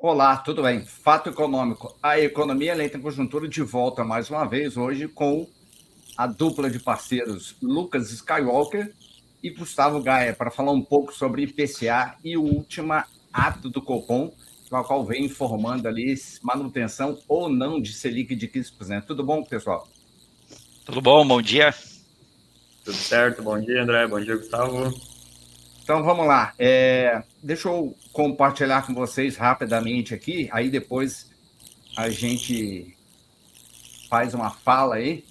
Olá, tudo bem? Fato econômico. A economia ela entra em conjuntura de volta mais uma vez hoje com a dupla de parceiros Lucas Skywalker e Gustavo Gaia para falar um pouco sobre IPCA e o último ato do Copom, com a qual vem informando ali manutenção ou não de Selic de 15%. Tudo bom, pessoal? Tudo bom? Bom dia. Tudo certo? Bom dia, André. Bom dia, Gustavo. Então vamos lá. Deixa eu compartilhar com vocês rapidamente aqui, aí depois a gente faz uma fala aí.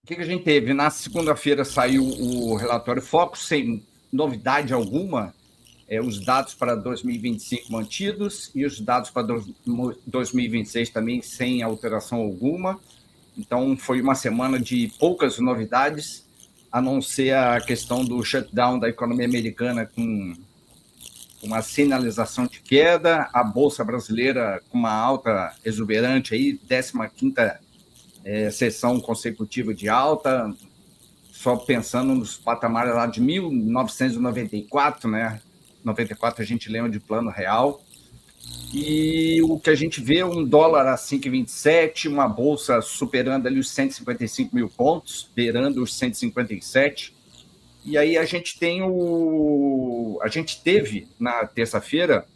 O que a gente teve? Na segunda-feira saiu o relatório Focus, sem novidade alguma, os dados para 2025 mantidos e os dados para 2026 também sem alteração alguma. Então, foi uma semana de poucas novidades, a não ser a questão do shutdown da economia americana com uma sinalização de queda, a Bolsa Brasileira com uma alta exuberante, aí, 15ª sessão consecutiva de alta, só pensando nos patamares lá de 1994, né? 94 a gente lembra de plano real. E o que a gente vê, um dólar a 5,27, uma bolsa superando ali os 155 mil pontos, beirando os 157. E aí a gente teve na terça-feira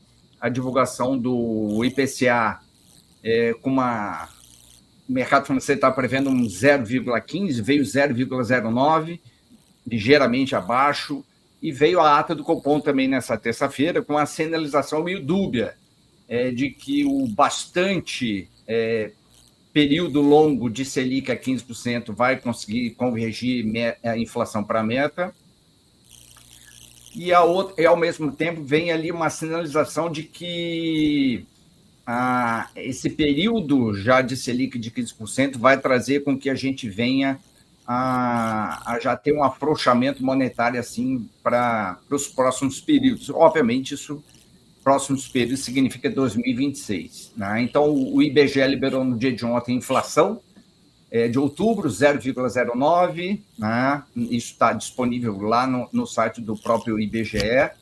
a divulgação do IPCA com uma... O mercado financeiro está prevendo um 0,15, veio 0,09, ligeiramente abaixo, e veio a ata do Copom também nessa terça-feira, com a sinalização meio dúbia de que o bastante período longo de Selic a 15% vai conseguir convergir a inflação para a meta. E ao mesmo tempo vem ali uma sinalização de que esse período já de Selic de 15% vai trazer com que a gente venha a já ter um afrouxamento monetário assim para os próximos períodos. Obviamente, isso, próximos períodos, significa 2026. Né? Então, o IBGE liberou no dia de ontem a inflação de outubro, 0,09. Né? Isso está disponível lá no site do próprio IBGE.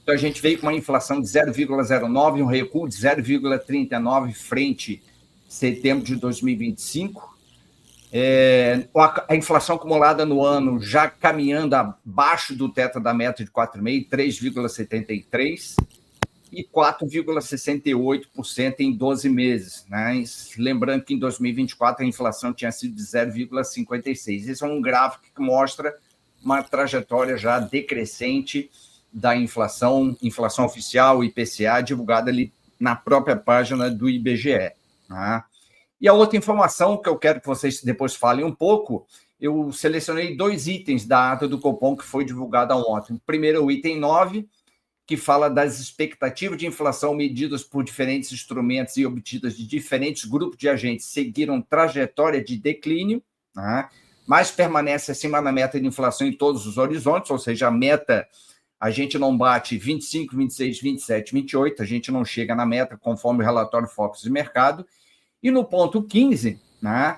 Então, a gente veio com uma inflação de 0,09, um recuo de 0,39 frente a setembro de 2025. A inflação acumulada no ano já caminhando abaixo do teto da meta de 4,5%, 3,73%, e 4,68% em 12 meses. Né? Lembrando que em 2024 a inflação tinha sido de 0,56%. Esse é um gráfico que mostra uma trajetória já decrescente da inflação oficial, IPCA, divulgada ali na própria página do IBGE. Né? E a outra informação que eu quero que vocês depois falem um pouco, eu selecionei 2 itens da ata do Copom que foi divulgada ontem. Primeiro, o item 9, que fala das expectativas de inflação medidas por diferentes instrumentos e obtidas de diferentes grupos de agentes seguiram trajetória de declínio, né? Mas permanece acima da meta de inflação em todos os horizontes, ou seja, a meta... A gente não bate 25, 26, 27, 28, a gente não chega na meta, conforme o relatório Focus de mercado. E no ponto 15, né,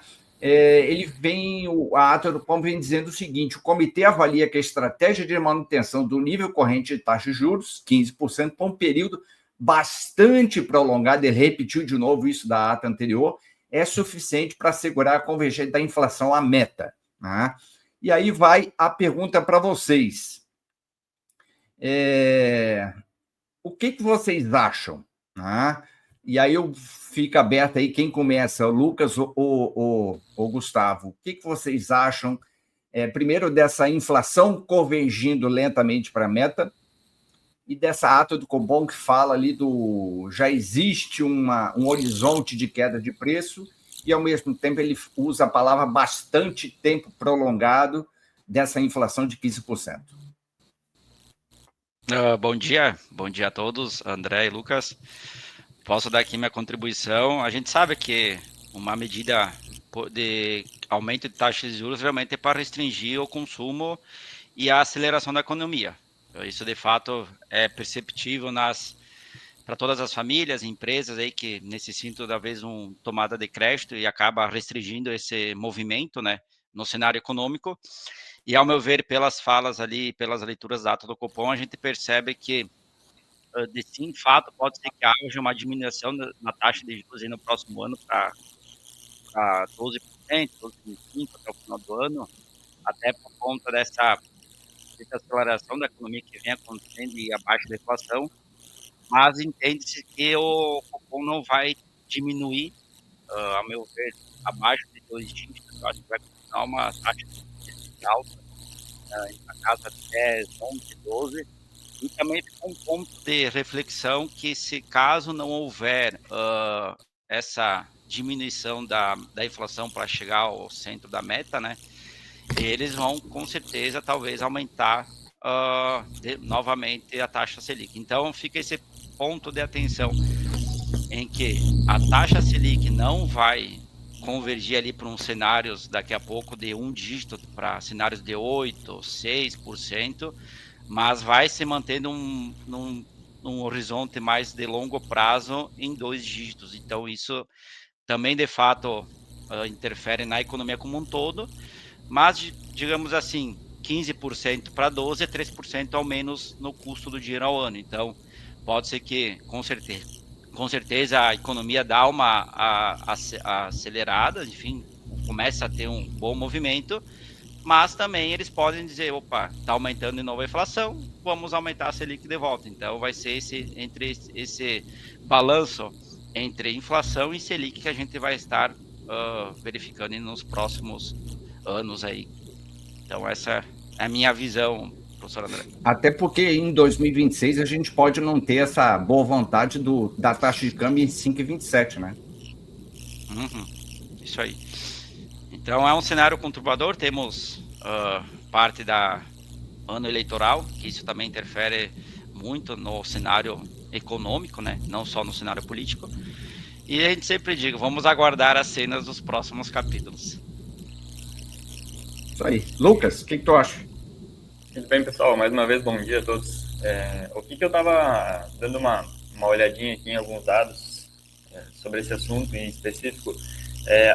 a ata do Copom vem dizendo o seguinte: o comitê avalia que a estratégia de manutenção do nível corrente de taxa de juros, 15%, por um período bastante prolongado, ele repetiu de novo isso da ata anterior, é suficiente para assegurar a convergência da inflação à meta. Né? E aí vai a pergunta para vocês. O que vocês acham? Né? E aí eu fico aberto aí, quem começa, o Lucas ou Gustavo, o que vocês acham, primeiro, dessa inflação convergindo lentamente para a meta e dessa ata do Copom que fala ali já existe um horizonte de queda de preço e, ao mesmo tempo, ele usa a palavra bastante tempo prolongado dessa inflação de 15%. Bom dia a todos, André e Lucas. Posso dar aqui minha contribuição. A gente sabe que uma medida de aumento de taxas de juros realmente é para restringir o consumo e a aceleração da economia. Isso, de fato, é perceptível para todas as famílias e empresas aí que necessitam, talvez, uma tomada de crédito e acaba restringindo esse movimento, né, no cenário econômico. E, ao meu ver, pelas falas ali, pelas leituras da ata do Copom, a gente percebe que de sim, fato, pode ser que haja uma diminuição na taxa de juros aí no próximo ano para 12%, 12,5% até o final do ano, até por conta dessa aceleração da economia que vem acontecendo e abaixo da inflação, mas entende-se que o Copom não vai diminuir, a meu ver, abaixo de 2 dígitos. Eu acho que vai continuar uma taxa de alta, na casa de 10, 11, 12. E também fica um ponto de reflexão que, se caso não houver essa diminuição da inflação para chegar ao centro da meta, né, eles vão com certeza talvez aumentar novamente a taxa Selic. Então fica esse ponto de atenção em que a taxa Selic não vai convergir ali para uns cenários daqui a pouco de um dígito para cenários de 8%, 6%, mas vai se mantendo num horizonte mais de longo prazo em 2 dígitos. Então isso também de fato interfere na economia como um todo, mas digamos assim, 15% para 12% é 3% ao menos no custo do dinheiro ao ano. Então pode ser que com certeza a economia dá uma acelerada, enfim, começa a ter um bom movimento, mas também eles podem dizer, opa, está aumentando de novo a inflação, vamos aumentar a Selic de volta. Então vai ser esse balanço entre inflação e Selic que a gente vai estar verificando nos próximos anos aí. Então essa é a minha visão, professor André. Até porque em 2026 a gente pode não ter essa boa vontade da taxa de câmbio em 5,27, né? Isso aí. Então é um cenário conturbador, temos parte da ano eleitoral, que isso também interfere muito no cenário econômico, né? Não só no cenário político. E a gente sempre diz, vamos aguardar as cenas dos próximos capítulos. Isso aí. Lucas, o que tu acha? Muito bem, pessoal. Mais uma vez, bom dia a todos. O que eu estava dando uma olhadinha aqui em alguns dados sobre esse assunto em específico.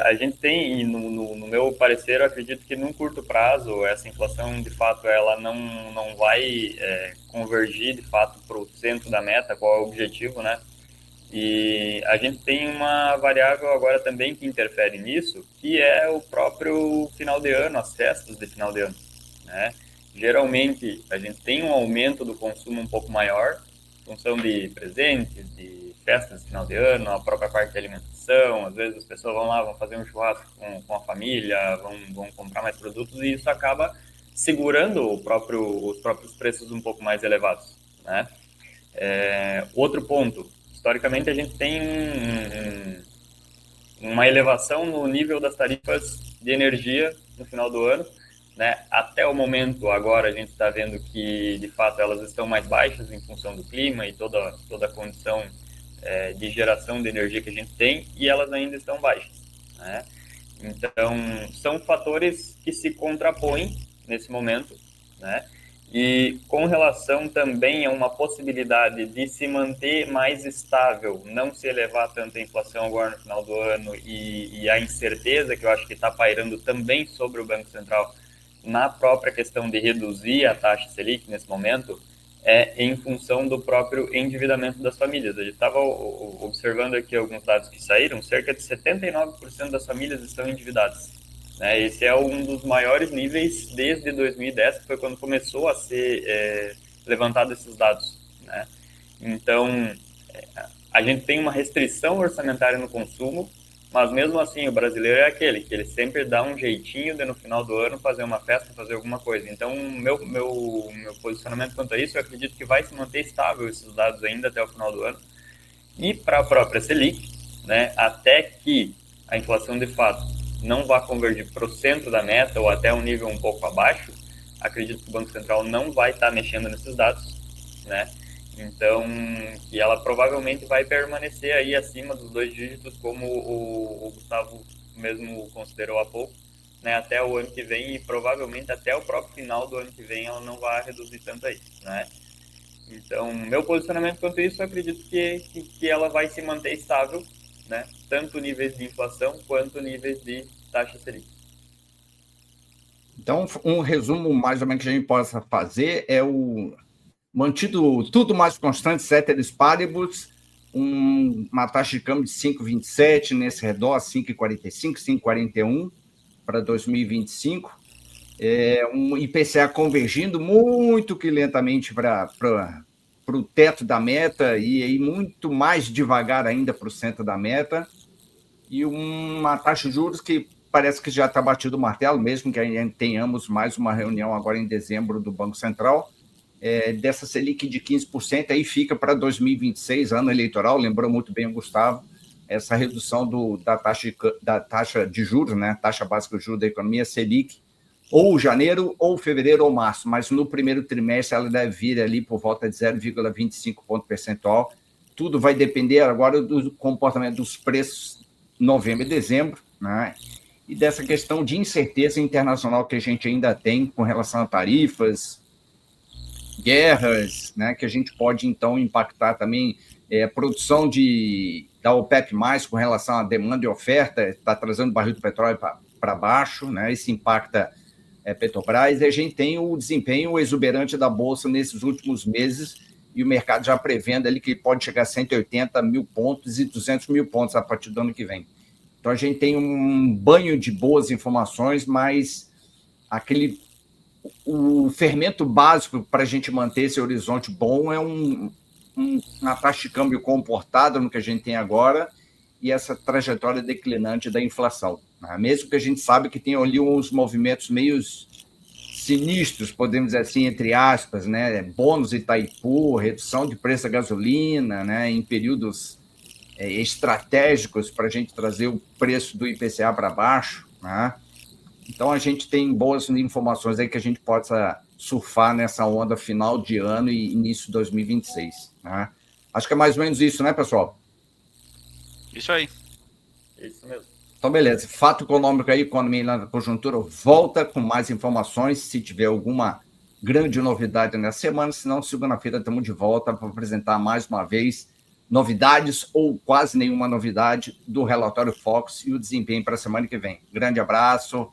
A gente tem, no meu parecer, eu acredito que num curto prazo, essa inflação, de fato, ela não vai convergir, de fato, para o centro da meta, qual é o objetivo, né? E a gente tem uma variável agora também que interfere nisso, que é o próprio final de ano, as festas de final de ano, né? Geralmente, a gente tem um aumento do consumo um pouco maior, em função de presentes, de festas de final de ano, a própria parte de alimentação. Às vezes as pessoas vão lá, vão fazer um churrasco com a família, vão comprar mais produtos, e isso acaba segurando os próprios preços um pouco mais elevados, né? Outro ponto, historicamente a gente tem uma elevação no nível das tarifas de energia no final do ano, né? Até o momento, agora, a gente está vendo que, de fato, elas estão mais baixas em função do clima e toda a condição de geração de energia que a gente tem, e elas ainda estão baixas, né? Então, são fatores que se contrapõem nesse momento, né? E com relação também a uma possibilidade de se manter mais estável, não se elevar tanto a inflação agora no final do ano, e a incerteza que eu acho que está pairando também sobre o Banco Central na própria questão de reduzir a taxa Selic nesse momento, em função do próprio endividamento das famílias. A gente estava observando aqui alguns dados que saíram, cerca de 79% das famílias estão endividadas. Esse é um dos maiores níveis desde 2010, que foi quando começou a ser levantado esses dados, né? Então, a gente tem uma restrição orçamentária no consumo, mas mesmo assim o brasileiro é aquele que ele sempre dá um jeitinho de no final do ano fazer uma festa, fazer alguma coisa. Então, meu posicionamento quanto a isso, eu acredito que vai se manter estável esses dados ainda até o final do ano. E para a própria Selic, né, até que a inflação de fato não vá convergir para o centro da meta ou até um nível um pouco abaixo, acredito que o Banco Central não vai estar mexendo nesses dados, né? Então, que ela provavelmente vai permanecer aí acima dos 2 dígitos, como o Gustavo mesmo considerou há pouco, né, até o ano que vem, e provavelmente até o próprio final do ano que vem ela não vai reduzir tanto aí, né? Então, meu posicionamento quanto a isso, eu acredito que ela vai se manter estável, né, tanto níveis de inflação quanto níveis de taxa Selic. Então, um resumo mais ou menos que a gente possa fazer é mantido tudo mais constante, ceteris paribus, uma taxa de câmbio de 5,27 nesse redor, 5,45, 5,41 para 2025. Um IPCA convergindo muito que lentamente para o teto da meta e aí muito mais devagar ainda para o centro da meta. E uma taxa de juros que parece que já está batido o martelo, mesmo que tenhamos mais uma reunião agora em dezembro do Banco Central, dessa Selic de 15%, aí fica para 2026, ano eleitoral, lembrou muito bem o Gustavo, essa redução da taxa de juros, né, taxa básica de juros da economia, Selic, ou janeiro, ou fevereiro, ou março, mas no primeiro trimestre ela deve vir ali por volta de 0,25 ponto percentual. Tudo vai depender agora do comportamento dos preços novembro e dezembro, né? E dessa questão de incerteza internacional que a gente ainda tem com relação a tarifas, guerras, né? Que a gente pode, então, impactar também a produção da OPEP+, com relação à demanda e oferta, está trazendo o barril do petróleo para baixo, né? Isso impacta Petrobras, e a gente tem o desempenho exuberante da Bolsa nesses últimos meses, e o mercado já prevendo ali que pode chegar a 180 mil pontos e 200 mil pontos a partir do ano que vem. Então, a gente tem um banho de boas informações, mas o fermento básico para a gente manter esse horizonte bom é uma taxa de câmbio comportada no que a gente tem agora e essa trajetória declinante da inflação. Né? Mesmo que a gente sabe que tem ali uns movimentos meio sinistros, podemos dizer assim, entre aspas, né? Bônus Itaipu, redução de preço da gasolina, né? Em períodos estratégicos para a gente trazer o preço do IPCA para baixo. Né? Então, a gente tem boas informações aí que a gente possa surfar nessa onda final de ano e início de 2026. Né? Acho que é mais ou menos isso, né, pessoal? Isso aí. Isso mesmo. Então, beleza. Fato econômico aí, economia na conjuntura, volta com mais informações, se tiver alguma grande novidade nessa semana, senão segunda-feira estamos de volta para apresentar mais uma vez novidades ou quase nenhuma novidade do relatório Focus e o desempenho para a semana que vem. Grande abraço,